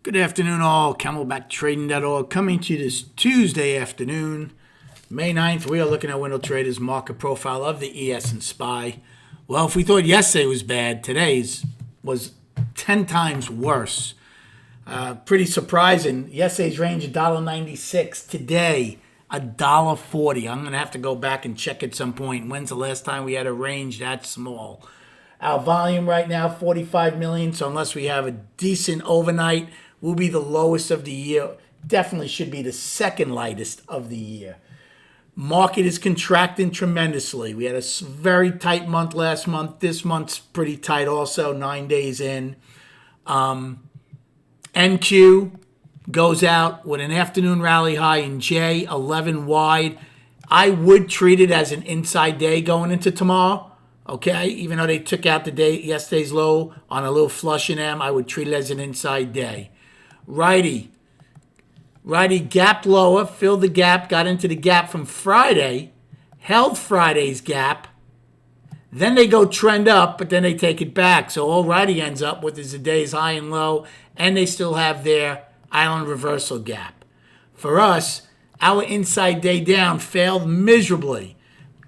Good afternoon, all. CamelbackTrading.org coming to you this Tuesday afternoon, May 9th. We are looking at Window Trader's market profile of the ES and SPY. Well, if we thought yesterday was bad, today's was 10 times worse. Pretty surprising. Yesterday's range $1.96. Today, $1.40. I'm going to have to go back and check at some point. When's the last time we had a range that small? Our volume right now, 45 million. So unless we have a decent overnight, we'll be the lowest of the year. Definitely should be the second lightest of the year. Market is contracting tremendously. We had a very tight month last month. This month's pretty tight also, 9 days in. NQ goes out with an afternoon rally high in J, 11 wide. I would treat it as an inside day going into tomorrow. Okay, even though they took out yesterday's low on a little flush in M, I would treat it as an inside day. Righty gapped lower, filled the gap, got into the gap from Friday, held Friday's gap. Then they go trend up, but then they take it back. So all righty ends up with is a day's high and low, and they still have their island reversal gap. For us, our inside day down failed miserably.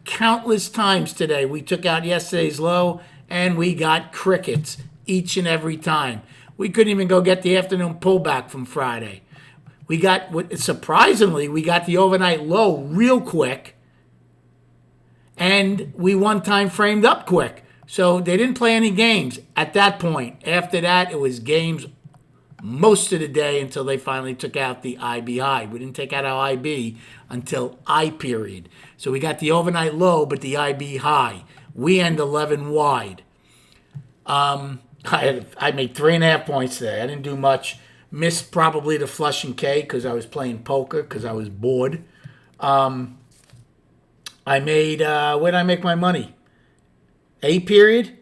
Countless times today, we took out yesterday's low, and we got crickets each and every time. We couldn't even go get the afternoon pullback from Friday. Surprisingly, we got the overnight low real quick, and we one time framed up quick. So they didn't play any games at that point. After that, it was games most of the day until they finally took out the IB high. We didn't take out our IB until I period. So we got the overnight low, but the IB high. We end 11 wide. I made 3.5 points today. I didn't do much. Missed probably the flush and K because I was playing poker because I was bored. I made, where did I make my money? A period.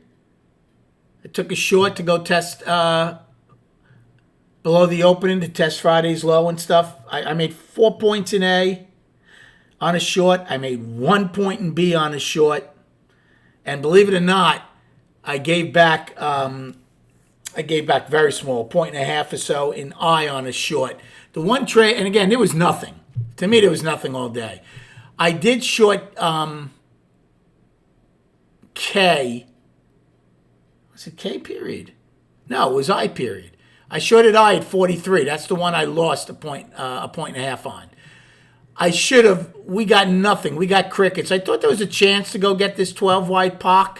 I took a short to go test below the opening to test Friday's low and stuff. I made 4 points in A on a short. I made 1 point in B on a short. And believe it or not, I gave back very small, 1.5 or so in I on a short. The one trade, and again, there was nothing. To me, there was nothing all day. I did short K. Was it K period? No, it was I period. I shorted I at 43. That's the one I lost a point and a half on. I should have. We got nothing. We got crickets. I thought there was a chance to go get this 12 wide POC,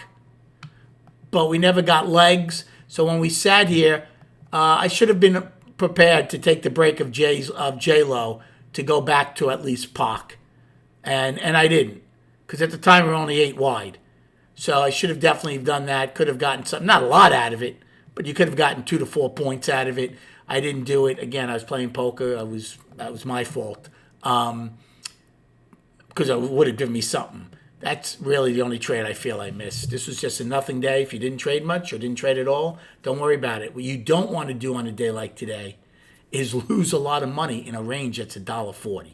but we never got legs. So when we sat here, I should have been prepared to take the break of J-Lo to go back to at least POC. And I didn't, because at the time we were only 8 wide. So I should have definitely done that. Could have gotten something, not a lot out of it, but you could have gotten 2 to 4 points out of it. I didn't do it. Again, I was playing poker. That was my fault, because it would have given me something. That's really the only trade I feel I missed. This was just a nothing day. If you didn't trade much or didn't trade at all, don't worry about it. What you don't want to do on a day like today is lose a lot of money in a range that's $1.40.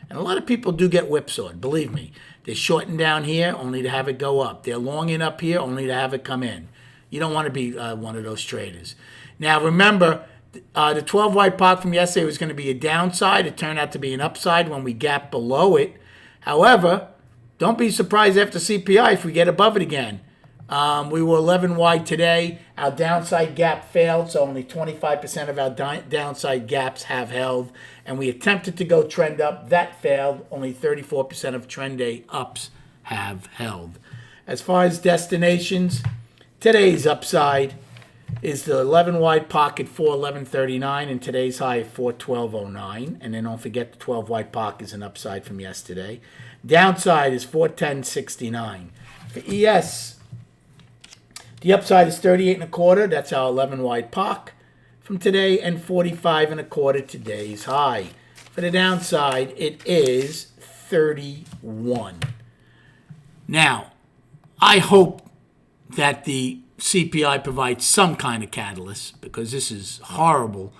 And a lot of people do get whipsawed. Believe me, they're shorting down here only to have it go up. They're longing up here only to have it come in. You don't want to be one of those traders. Now, remember, the 12 wide POC from yesterday was going to be a downside. It turned out to be an upside when we gapped below it. However, don't be surprised after CPI if we get above it again. We were 11 wide today. Our downside gap failed, so only 25% of our downside gaps have held. And we attempted to go trend up. That failed. Only 34% of trend day ups have held. As far as destinations, today's upside is the 11 wide pocket 411.39 and today's high at 412.09. And then don't forget the 12 wide pocket is an upside from yesterday. Downside is 410.69. For ES, the upside is 38.25. That's our 11 wide POC from today, and 45.25 today's high. For the downside, it is 31. Now, I hope that the CPI provides some kind of catalyst, because this is horrible.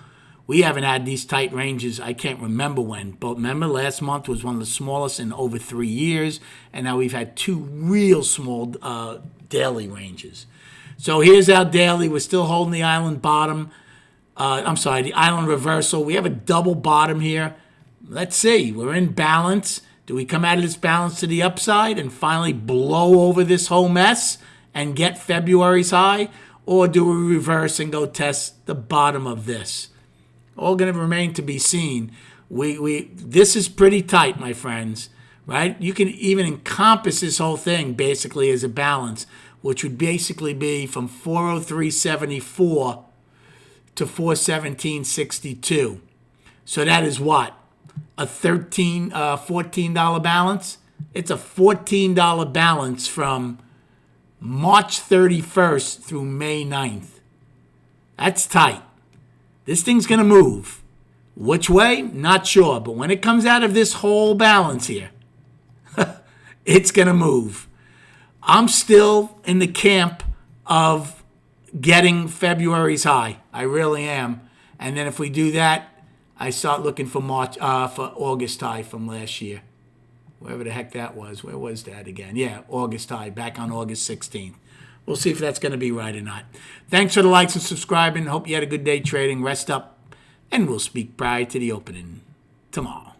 We haven't had these tight ranges, I can't remember when. But remember, last month was one of the smallest in over 3 years. And now we've had 2 real small daily ranges. So here's our daily. We're still holding the island bottom. I'm sorry, the island reversal. We have a double bottom here. Let's see. We're in balance. Do we come out of this balance to the upside and finally blow over this whole mess and get February's high? Or do we reverse and go test the bottom of this? All going to remain to be seen. This is pretty tight, my friends, right? You can even encompass this whole thing basically as a balance, which would basically be from 403.74 to 417.62. So that is what? A $14 balance? It's a $14 balance from March 31st through May 9th. That's tight. This thing's going to move. Which way? Not sure. But when it comes out of this whole balance here, it's going to move. I'm still in the camp of getting February's high. I really am. And then if we do that, I start looking for for August high from last year. Wherever the heck that was. Where was that again? Yeah, August high, back on August 16th. We'll see if that's going to be right or not. Thanks for the likes and subscribing. Hope you had a good day trading. Rest up. And we'll speak prior to the opening tomorrow.